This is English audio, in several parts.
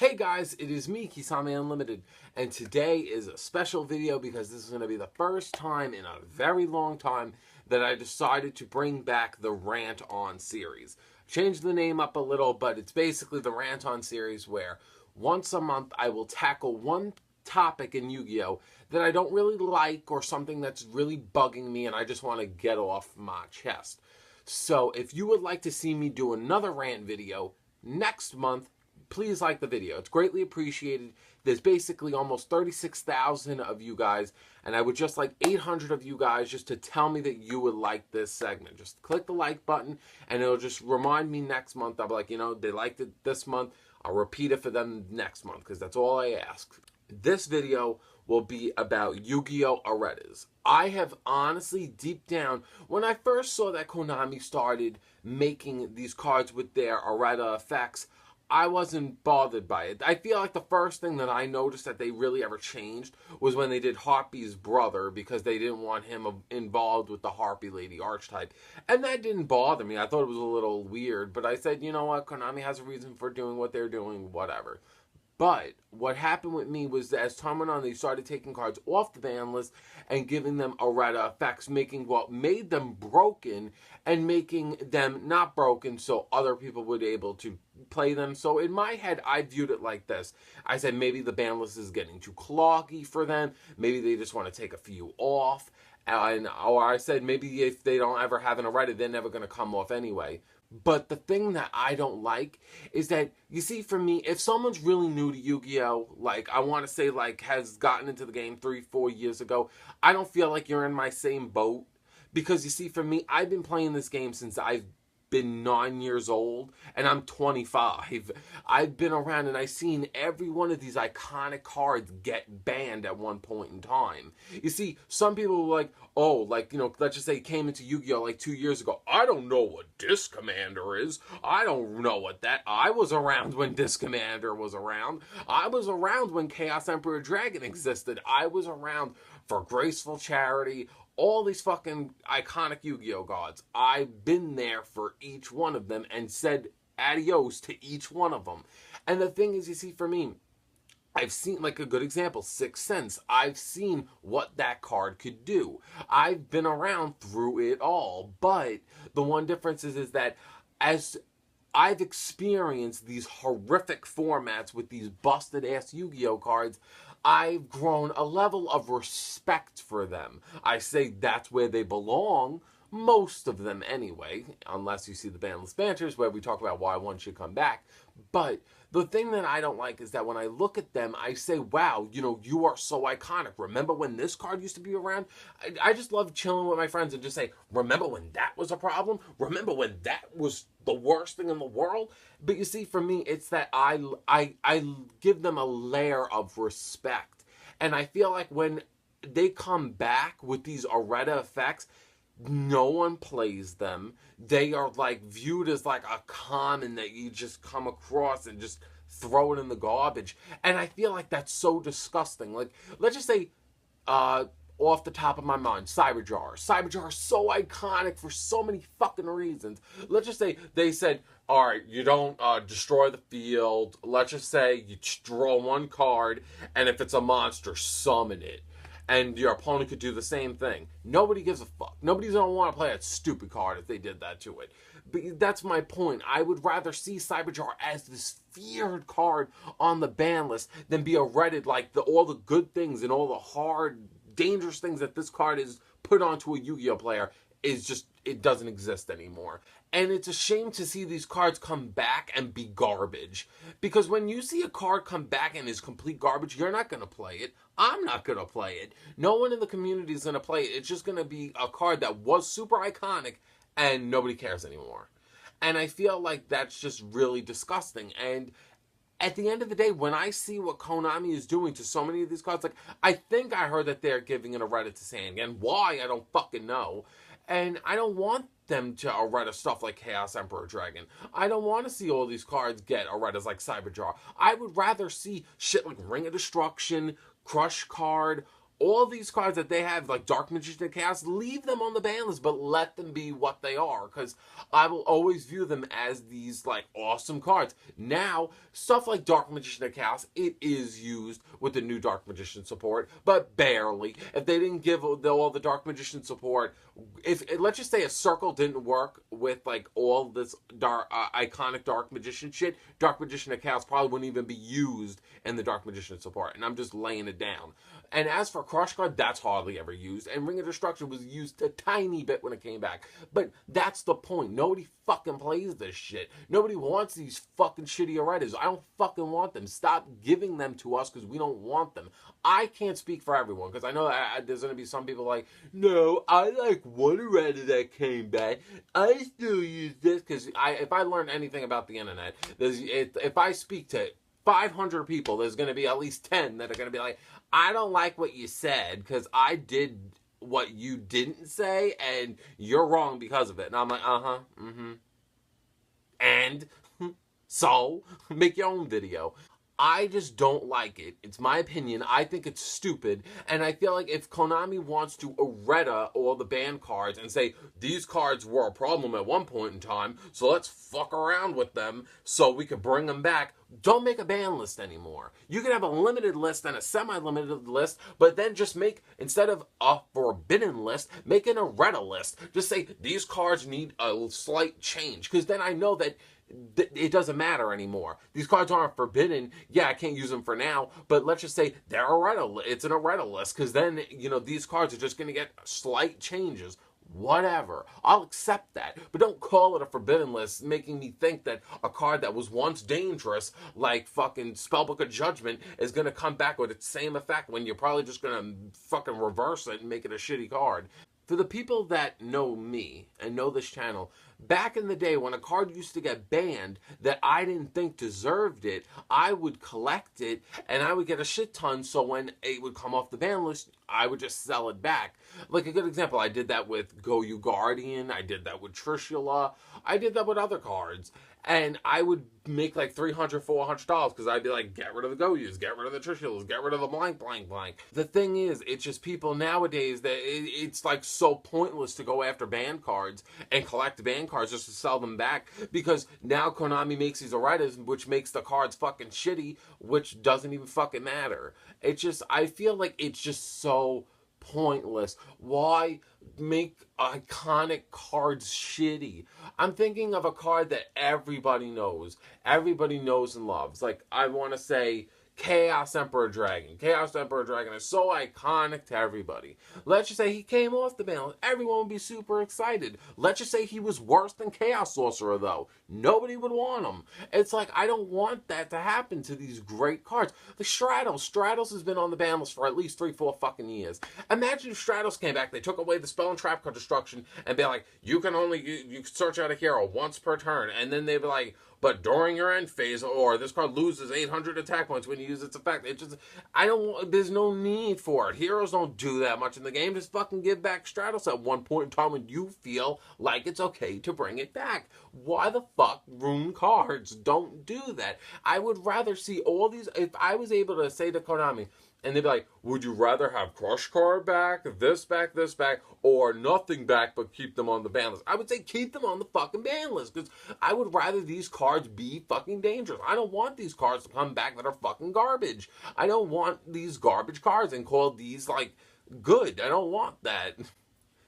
Hey guys, it is me, Kisame Unlimited, and today is a special video because this is going to be the first time in a very long time that I decided to bring back the Rant On series. Changed the name up a little, but it's basically the Rant On series where once a month I will tackle one topic in Yu-Gi-Oh! That I don't really like or something that's really bugging me and I just want to get off my chest. So if you would like to see me do another rant video next month, please like the video. It's greatly appreciated. There's basically almost 36,000 of you guys, and I would just like 800 of you guys just to tell me that you would like this segment. Just click the like button, and it'll just remind me next month. I'll be like, they liked it this month. I'll repeat it for them next month, because that's all I ask. This video will be about Yu-Gi-Oh! Erratas. I have honestly, deep down, when I first saw that Konami started making these cards with their errata effects, I wasn't bothered by it. I feel like the first thing that I noticed that they really ever changed was when they did Harpy's brother, because they didn't want him involved with the Harpy Lady archetype. And that didn't bother me. I thought it was a little weird, but I said, you know what, Konami has a reason for doing what they're doing, whatever. But what happened with me was that as time went on, they started taking cards off the ban list and giving them errata effects, making what made them broken and making them not broken so other people would be able to play them. So in my head, I viewed it like this. I said maybe the ban list is getting too cloggy for them. Maybe they just want to take a few off. Or I said maybe if they don't ever have an errata, they're never going to come off anyway. But the thing that I don't like is that, you see, for me, if someone's really new to Yu-Gi-Oh!, like, I want to say, like, has gotten into the game 3-4 years ago, I don't feel like you're in my same boat. Because, you see, for me, I've been playing this game since I've been 9 years old, and I'm 25. I've been around and I've seen every one of these iconic cards get banned at one point in time. You see, some people were like, oh, like, let's just say came into Yu-Gi-Oh! Like 2 years ago. I don't know what Disc Commander is. I don't know what that... I was around when Disc Commander was around. I was around when Chaos Emperor Dragon existed. I was around for Graceful Charity, all these fucking iconic Yu-Gi-Oh! Gods. I've been there for each one of them and said adios to each one of them. And the thing is, you see, for me, I've seen, like, a good example, Sixth Sense. I've seen what that card could do. I've been around through it all. But the one difference is that as I've experienced these horrific formats with these busted-ass Yu-Gi-Oh! Cards, I've grown a level of respect for them. I say that's where they belong, most of them anyway, unless you see the Bandless Banters where we talk about why one should come back. But the thing that I don't like is that when I look at them, I say, wow, you are so iconic. Remember when this card used to be around? I just love chilling with my friends and just say, remember when that was a problem? Remember when that was the worst thing in the world? But you see, for me, it's that I give them a layer of respect. And I feel like when they come back with these errata effects, no one plays them. They are like viewed as like a common that you just come across and just throw it in the garbage. And I feel like that's so disgusting. Like, let's just say, off the top of my mind, Cyberjar. Cyberjar is so iconic for so many fucking reasons. Let's just say they said, all right, you don't destroy the field. Let's just say you draw one card, and if it's a monster, summon it. And your opponent could do the same thing. Nobody gives a fuck. Nobody's going to want to play that stupid card if they did that to it. But that's my point. I would rather see Cyberjar as this feared card on the ban list than be errated like all the good things and all the hard, dangerous things that this card is put onto a Yu-Gi-Oh! Player is just, it doesn't exist anymore. And it's a shame to see these cards come back and be garbage. Because when you see a card come back and is complete garbage, you're not going to play it. I'm not going to play it. No one in the community is going to play it. It's just going to be a card that was super iconic and nobody cares anymore. And I feel like that's just really disgusting. And at the end of the day, when I see what Konami is doing to so many of these cards, like, I think I heard that they're giving an errata to Sangan. Why? I don't fucking know. And I don't want them to errata stuff like Chaos Emperor Dragon. I don't want to see all these cards get erratas like Cyberjar. I would rather see shit like Ring of Destruction, Crush Card, all these cards that they have, like Dark Magician and Chaos, leave them on the ban list, but let them be what they are, because I will always view them as these, like, awesome cards. Now, stuff like Dark Magician and Chaos, it is used with the new Dark Magician support, but barely. If they didn't give all the Dark Magician support, if let's just say a circle didn't work with, like, all this iconic Dark Magician shit, Dark Magician and Chaos probably wouldn't even be used in the Dark Magician support, and I'm just laying it down. And as for Crush Card, that's hardly ever used. And Ring of Destruction was used a tiny bit when it came back. But that's the point. Nobody fucking plays this shit. Nobody wants these fucking shitty Erratas. I don't fucking want them. Stop giving them to us because we don't want them. I can't speak for everyone because I know there's going to be some people like, no, I like one Errata that came back. I still use this because if I learn anything about the internet, if I speak to 500 people, there's going to be at least 10 that are going to be like, I don't like what you said because I did what you didn't say and you're wrong because of it. And I'm like, and so make your own video. I just don't like it. It's my opinion. I think it's stupid. And I feel like if Konami wants to errata all the banned cards and say, these cards were a problem at one point in time, so let's fuck around with them so we can bring them back, don't make a ban list anymore. You can have a limited list and a semi-limited list, but then just make, instead of a forbidden list, make an errata list. Just say, these cards need a slight change. Because then I know that it doesn't matter anymore. These cards aren't forbidden. Yeah, I can't use them for now, but let's just say they're it's an errata list, because then, you know, these cards are just going to get slight changes. Whatever. I'll accept that. But don't call it a forbidden list, making me think that a card that was once dangerous, like fucking Spellbook of Judgment, is going to come back with its same effect when you're probably just going to fucking reverse it and make it a shitty card. For the people that know me and know this channel, back in the day when a card used to get banned that I didn't think deserved it, I would collect it and I would get a shit ton, so when it would come off the ban list, I would just sell it back. Like a good example, I did that with Go You Guardian, I did that with Trishula, I did that with other cards. And I would make like $300, $400 because I'd be like, get rid of the Go-Yus, get rid of the Trishulas, get rid of the blank, blank, blank. The thing is, it's just people nowadays that it's like so pointless to go after banned cards and collect banned cards just to sell them back, because now Konami makes these erratas, which makes the cards fucking shitty, which doesn't even fucking matter. It's just, I feel like it's just so pointless. Why make iconic cards shitty? I'm thinking of a card that everybody knows and loves. Like, I want to say Chaos Emperor Dragon. Chaos Emperor Dragon is so iconic to everybody. Let's just say he came off the ban list. Everyone would be super excited. Let's just say he was worse than Chaos Sorcerer, though. Nobody would want him. It's like, I don't want that to happen to these great cards. The Stratos. Stratos has been on the ban list for at least 3-4 fucking years. Imagine if Stratos came back, they took away the spell and trap card destruction, and be like, you can search out a hero once per turn, and then they'd be like, but during your end phase, or this card loses 800 attack points when you use its effect. It just, there's no need for it. Heroes don't do that much in the game. Just fucking give back Stratos at one point in time when you feel like it's okay to bring it back. Why the fuck ruin cards? Don't do that. I would rather see all these, if I was able to say to Konami, and they'd be like, would you rather have Crush Card back, this back, or nothing back but keep them on the ban list? I would say keep them on the fucking ban list, because I would rather these cards be fucking dangerous. I don't want these cards to come back that are fucking garbage. I don't want these garbage cards and call these, like, good. I don't want that.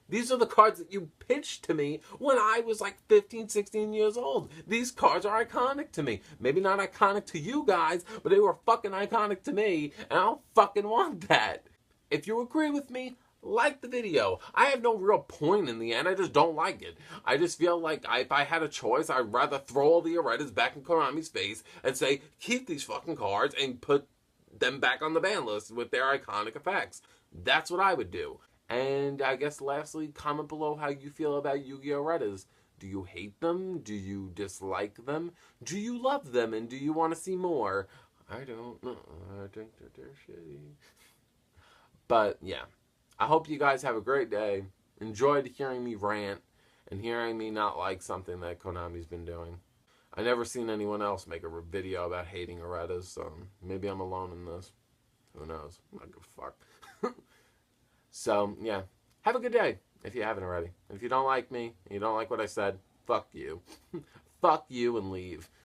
These are the cards that you pitched to me when I was like 15, 16 years old. These cards are iconic to me. Maybe not iconic to you guys, but they were fucking iconic to me, and I don't fucking want that. If you agree with me, like the video. I have no real point in the end. I just don't like it. I just feel like if I had a choice, I'd rather throw all the erratas back in Konami's face and say, keep these fucking cards and put them back on the ban list with their iconic effects. That's what I would do. And I guess lastly, comment below how you feel about Yu-Gi-Oh! Erratas. Do you hate them? Do you dislike them? Do you love them? And do you want to see more? I don't know. I think that they're shitty. But yeah, I hope you guys have a great day. Enjoyed hearing me rant and hearing me not like something that Konami's been doing. I never seen anyone else make a video about hating erratas, so maybe I'm alone in this. Who knows? I don't give a fuck. So, yeah. Have a good day if you haven't already. If you don't like me, you don't like what I said, fuck you. Fuck you and leave.